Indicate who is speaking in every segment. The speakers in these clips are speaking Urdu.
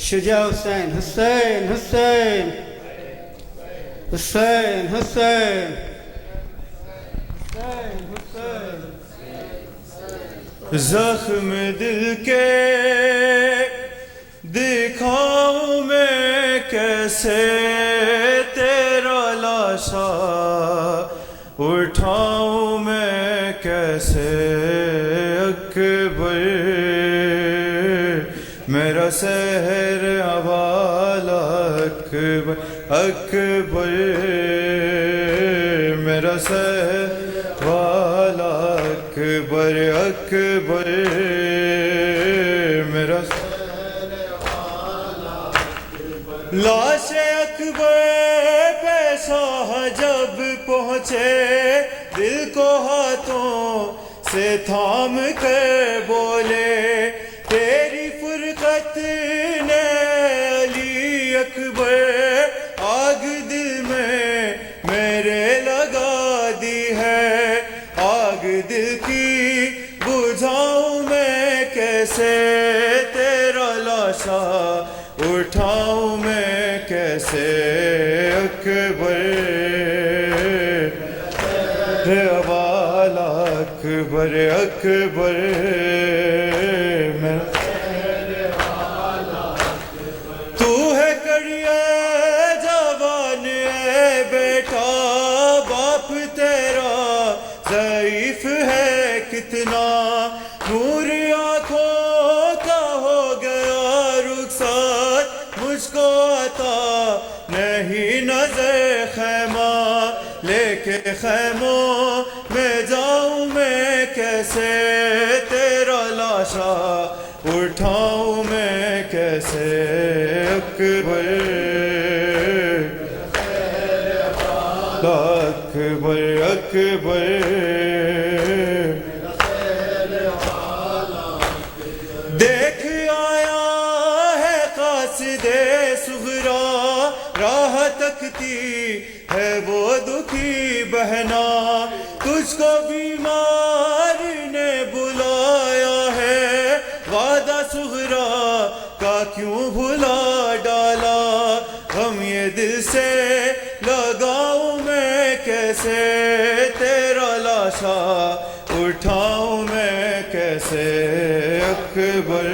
Speaker 1: شجاع حسین حسین حسین حسین حسین
Speaker 2: زخم دل کے دکھاؤں میں کیسے تیرا لاشا اٹھاؤں میں کیسے اکبر میرا سحر حوالہ اکبر اکبر میرا سحر والا اکبر اکبر میرا لاش اکبر پیشہ جب پہنچے دل کو ہاتھوں سے تھام کر بولے تیری فرقت نے علی اکبر آگ دل میں میرے لگا دی ہے آگ دل کی بجھاؤں میں کیسے تیرا لاشا اٹھاؤں میں کیسے اکبر والا اکبر اکبر تو ہے کڑیا جوان ہے بیٹا باپ تیرا ضعیف ہے کتنا نور آنکھوں کا ہو گیا رخسار مجھ کو عطا نہیں نظر خیمہ لے کے خیموں میں جاؤں میں کیسے تیرا لاشا اٹھاؤں میں کیسے اکبر اکبر اکبر دیکھ آیا ہے قاصد صغرا راہ تکتی ہے وہ دکھی بہنا تجھ کو بیمار نے بلایا ہے وعدہ صغرا کا کیوں بھلا ڈالا ہم یہ دل سے لگاؤں میں کیسے تیرا لاشا اٹھاؤں میں کیسے اکبر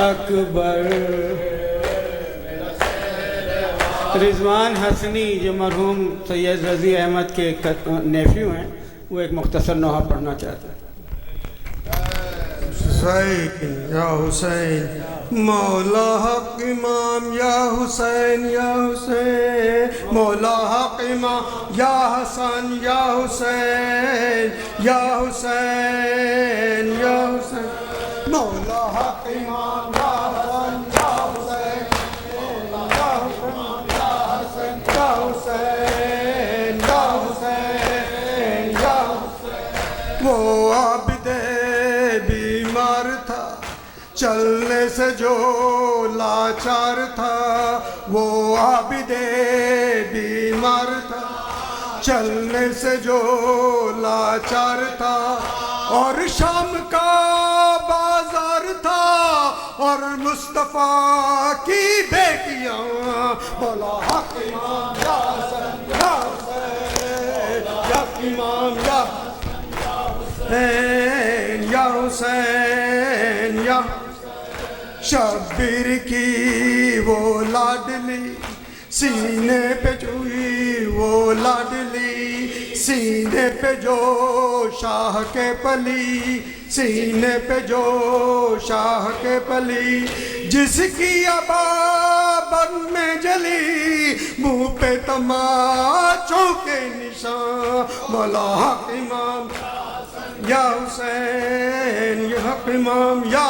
Speaker 1: اکبر رضوان حسنی جو مرحوم سید رضی احمد کے نیفیو ہیں وہ ایک مختصر نوحہ پڑھنا چاہتے ہیں
Speaker 3: حسین یا حسین مولا حق امام یا حسین یا حسین مولا حق امام یا حسن یا حسین یا حسین یا حسین مولا حق امام یا حسن یا حسین یا حسین یا حسین یا حسین یا حسین یا حسین وہ عابد بیمار تھا چلنے سے جو لاچار تھا وہ عابد بیمار تھا چلنے سے جو لاچار تھا اور شام کا بازار تھا اور مصطفیٰ کی بیٹیاں مولا حق امام یا حسن یا حسین یا امام یا حسین یا حسین یا شبیر کی وہ لاڈلی سینے پہ چوئی وہ لاڈلی سینے پہ جو شاہ کے پلی سینے پہ جو شاہ کے پلی جس کی عبا بن میں جلی منہ پہ تماچوں کے نشان مولا حق امام یا حسین یا حق امام یا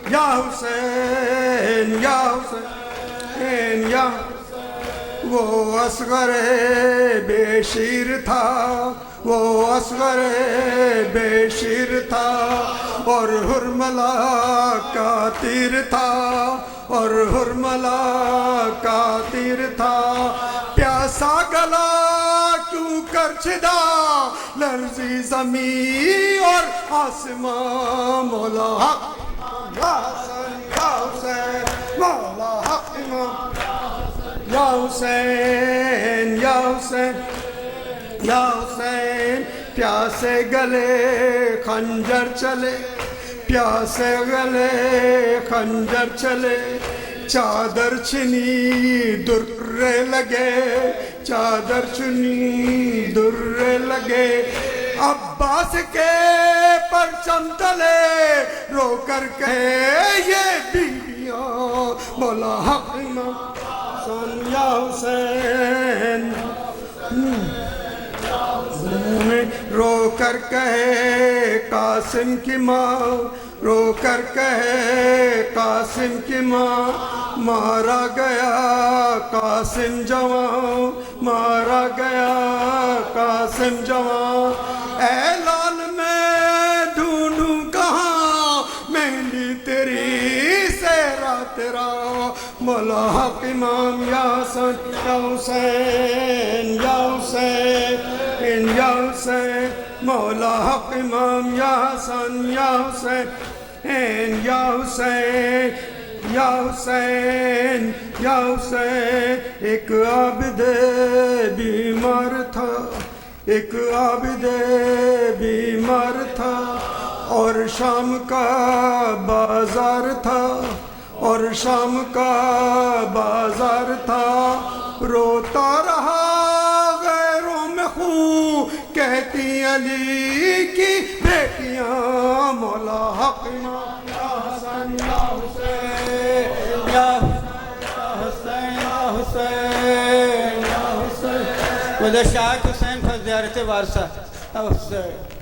Speaker 3: حسین یا حسین یا وہ اصغر بے شیر تھا وہ اصغر بے شیر تھا اور حرملہ کا تیر تھا اور حرملہ کا تیر تھا پیاسا گلا کیوں کر درشدہ لرزی زمین اور آسمان مولا حق یا حسن یا حسین مولا حق امام یا حسین یا حسین یا حسین پیاسے گلے خنجر چلے پیاسے گلے خنجر چلے چادر چنی درے لگے چادر چنی درے لگے عباس کے پرچم تلے رو کر کہے یہ بیویاں مولا حق امام حسن یا حسین رو کر کہے قاسم کی ماں رو کر کہے قاسم کی ماں مارا گیا قاسم جوان مارا گیا قاسم جوان اے لال میں ڈھونڈوں کہاں مہندی تیری سہرا تیرا مولا حق امام یا حسن یا حسین یا حسین یا حسین مولا حق امام یا حسن یا حسین یا حسین یا حسین یا حسین ایک عابد بیمار تھا ایک عابد بیمار تھا اور شام کا بازار تھا اور شام کا بازار تھا روتا رہا غیروں میں خون کہتی علی کی بیٹیاں مولا حق امام یا حسن یا حسین
Speaker 1: یا حسین یا حسین یا حسین مدد شاہ حسین پر زیارت وارثہ حسین